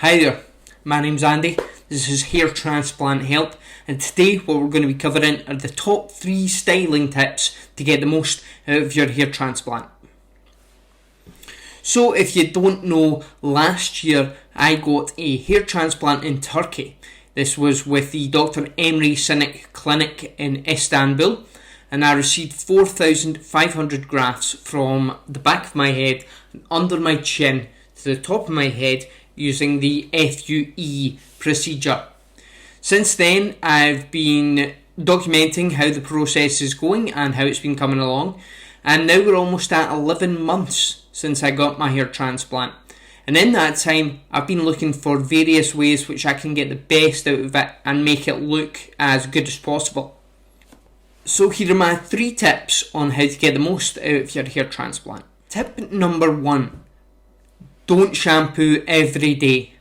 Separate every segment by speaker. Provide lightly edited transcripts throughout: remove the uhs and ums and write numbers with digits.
Speaker 1: Hi there, my name's Andy, this is Hair Transplant Help, and today what we're going to be covering are the top 3 styling tips to get the most out of your hair transplant. So if you don't know, last year I got a hair transplant in Turkey. This was with the Dr. Cinik Clinic in Istanbul, and I received 4,500 grafts from the back of my head and under my chin to the top of my head using the FUE procedure. Since then, I've been documenting how the process is going and how it's been coming along, and now we're almost at 11 months since I got my hair transplant. And in that time, I've been looking for various ways which I can get the best out of it and make it look as good as possible. So here are my 3 tips on how to get the most out of your hair transplant. Tip number 1. Don't shampoo every day.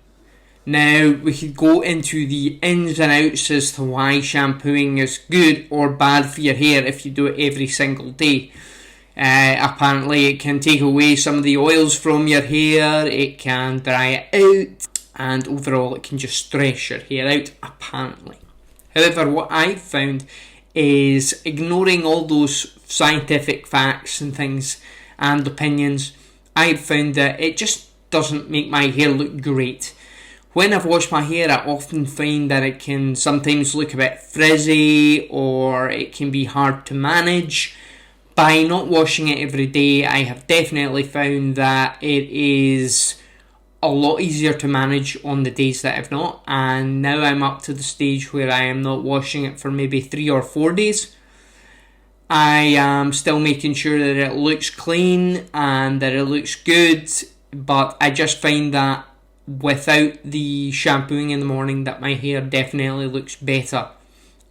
Speaker 1: Now, we could go into the ins and outs as to why shampooing is good or bad for your hair if you do it every single day. Apparently, it can take away some of the oils from your hair, it can dry it out, and overall it can just stress your hair out, apparently. However, what I've found is ignoring all those scientific facts and things and opinions, I've found that it just doesn't make my hair look great. When I've washed my hair, I often find that it can sometimes look a bit frizzy or it can be hard to manage. By not washing it every day, I have definitely found that it is a lot easier to manage on the days that I've not, and now I'm up to the stage where I am not washing it for maybe 3 or 4 days. I am still making sure that it looks clean and that it looks good, but I just find that without the shampooing in the morning that my hair definitely looks better,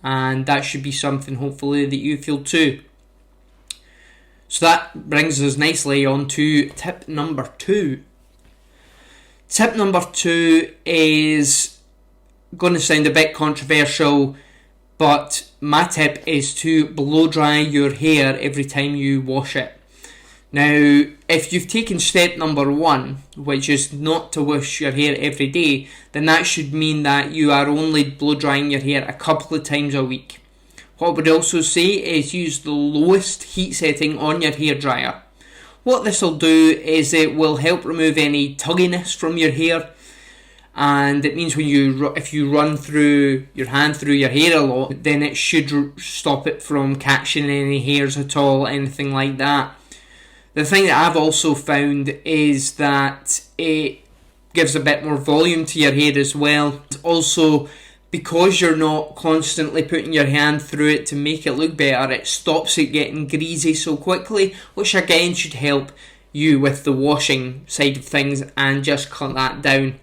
Speaker 1: and that should be something hopefully that you feel too. So that brings us nicely on to tip number 2. Tip number 2 is going to sound a bit controversial, but my tip is to blow dry your hair every time you wash it. Now, if you've taken step number 1, which is not to wash your hair every day, then that should mean that you are only blow drying your hair a couple of times a week. What I would also say is use the lowest heat setting on your hairdryer. What this will do is it will help remove any tugginess from your hair, and it means if you run through your hand through your hair a lot, then it should stop it from catching any hairs at all, anything like that. The thing that I've also found is that it gives a bit more volume to your hair as well. Also, because you're not constantly putting your hand through it to make it look better, it stops it getting greasy so quickly, which again should help you with the washing side of things and just cut that down.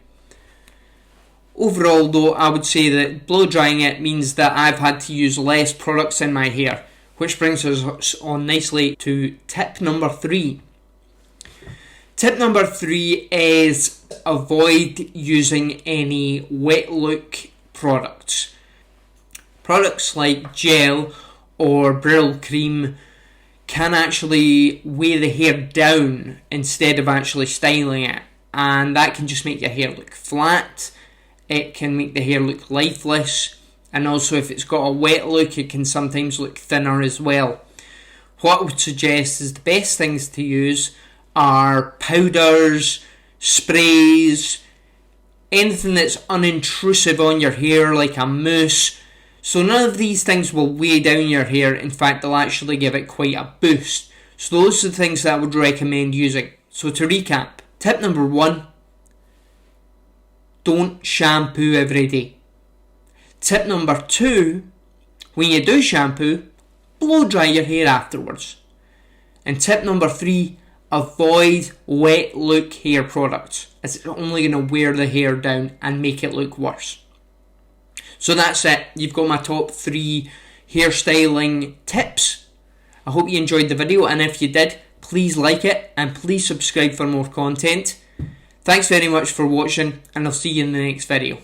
Speaker 1: Overall though, I would say that blow drying it means that I've had to use less products in my hair, which brings us on nicely to tip number 3. Tip number 3 is avoid using any wet look products. Products like gel or brittle cream can actually weigh the hair down instead of actually styling it, and that can just make your hair look flat. It can make the hair look lifeless, and also if it's got a wet look it can sometimes look thinner as well. What I would suggest is the best things to use are powders, sprays, anything that's unintrusive on your hair like a mousse. So none of these things will weigh down your hair, in fact they'll actually give it quite a boost. So those are the things that I would recommend using. So to recap, tip number 1, don't shampoo every day. Tip number 2, when you do shampoo, blow dry your hair afterwards. And tip number 3, avoid wet look hair products, as it's only going to wear the hair down and make it look worse. So that's it. You've got my top 3 hairstyling tips. I hope you enjoyed the video, and if you did, please like it and please subscribe for more content. Thanks very much for watching, and I'll see you in the next video.